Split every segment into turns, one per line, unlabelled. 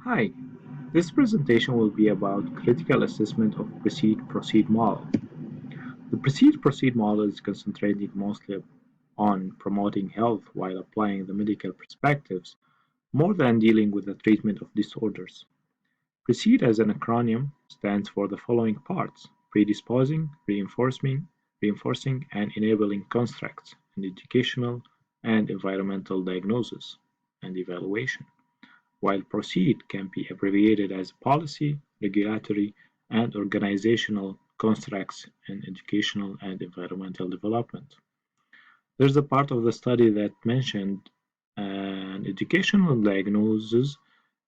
Hi, this presentation will be about critical assessment of PRECEDE-PROCEDE model. The PRECEDE-PROCEDE model is concentrating mostly on promoting health while applying the medical perspectives more than dealing with the treatment of disorders. PRECEDE as an acronym stands for the following parts: predisposing, reinforcing and enabling constructs in educational and environmental diagnosis and evaluation, while PROCEED can be abbreviated as policy, regulatory, and organizational constructs in educational and environmental development. There's a part of the study that mentioned an educational diagnosis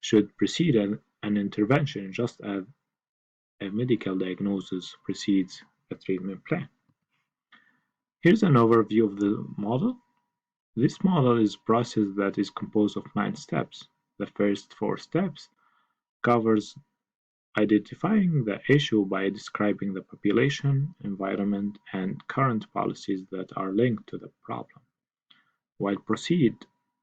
should precede an intervention, just as a medical diagnosis precedes a treatment plan. Here's an overview of the model. This model is a process that is composed of 9 steps. The first 4 steps covers identifying the issue by describing the population, environment, and current policies that are linked to the problem, while PROCEED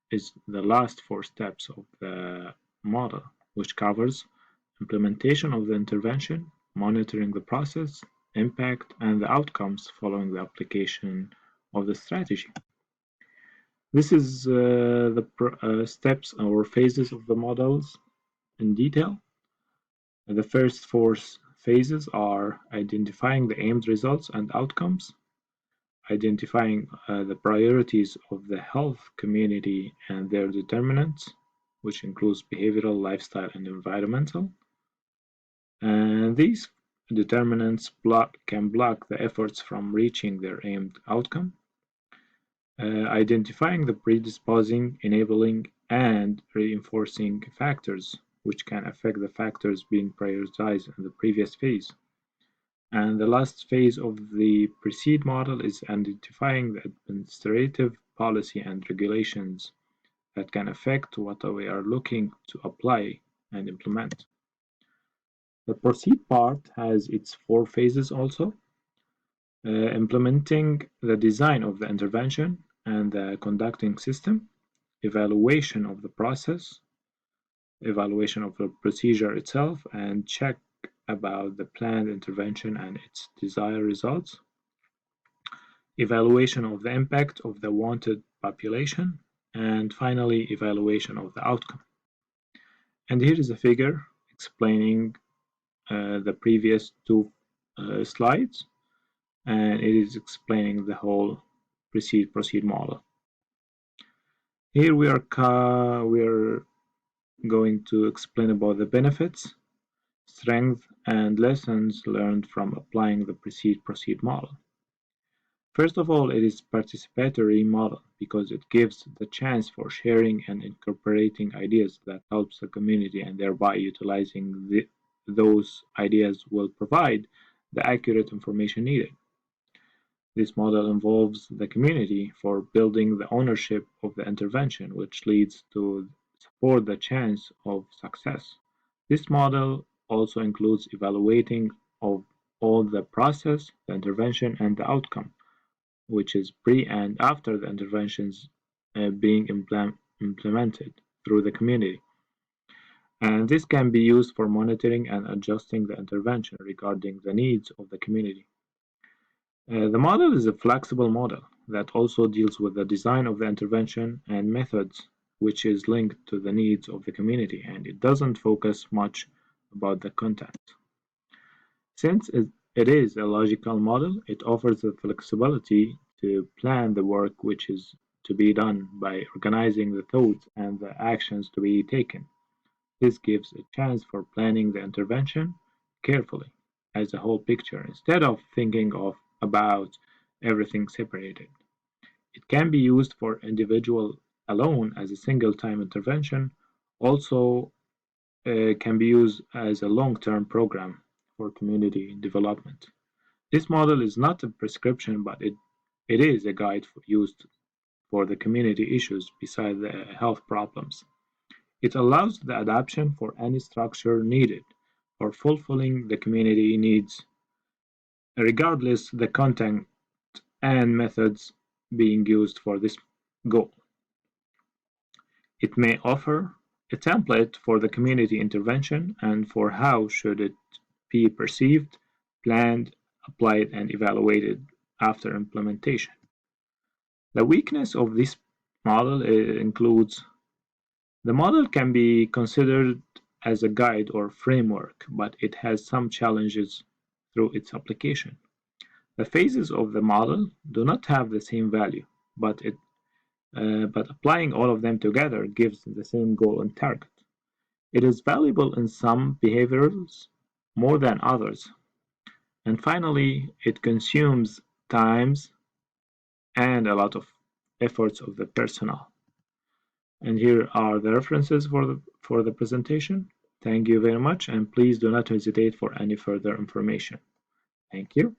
is the last 4 steps of the model, which covers implementation of the intervention, monitoring the process, impact, and the outcomes following the application of the strategy. This is the steps or phases of the models in detail. The first 4 phases are identifying the aimed results and outcomes, identifying the priorities of the health community and their determinants, which includes behavioral, lifestyle, and environmental. And these determinants can block the efforts from reaching their aimed outcome. Identifying the predisposing, enabling, and reinforcing factors, which can affect the factors being prioritized in the previous phase. And the last phase of the PRECEDE model is identifying the administrative policy and regulations that can affect what we are looking to apply and implement. The PROCEED part has its 4 phases also. Implementing the design of the intervention and the conducting system, evaluation of the process, evaluation of the procedure itself, and check about the planned intervention and its desired results, evaluation of the impact of the wanted population, and finally evaluation of the outcome. And here is a figure explaining the previous 2 slides, and it is explaining the whole PRECEDE-PROCEDE model. Here we are going to explain about the benefits, strengths, and lessons learned from applying the PRECEDE-PROCEDE model. First of all, it is a participatory model because it gives the chance for sharing and incorporating ideas that helps the community, and thereby utilizing those ideas will provide the accurate information needed. This model involves the community for building the ownership of the intervention, which leads to support the chance of success. This model also includes evaluating of all the process, the intervention, and the outcome, which is pre and after the interventions being implemented through the community. And this can be used for monitoring and adjusting the intervention regarding the needs of the community. The model is a flexible model that also deals with the design of the intervention and methods, which is linked to the needs of the community, and it doesn't focus much about the content. Since it is a logical model, it offers the flexibility to plan the work which is to be done by organizing the thoughts and the actions to be taken. This gives a chance for planning the intervention carefully as a whole picture instead of thinking about everything separated. It can be used for individual alone as a single time intervention, also can be used as a long-term program for community development. This model is not a prescription, but it is a guide used for the community issues besides the health problems. It allows the adaptation for any structure needed for fulfilling the community needs, regardless the content and methods being used for this goal. It may offer a template for the community intervention and for how should it be perceived, planned, applied, and evaluated after implementation. The weakness of this model includes the model can be considered as a guide or framework, but it has some challenges through its application. The phases of the model do not have the same value, but applying all of them together gives the same goal and target. It is valuable in some behaviors more than others. And finally, it consumes times and a lot of efforts of the personnel. And here are the references for the presentation. Thank you very much, and please do not hesitate for any further information. Thank you.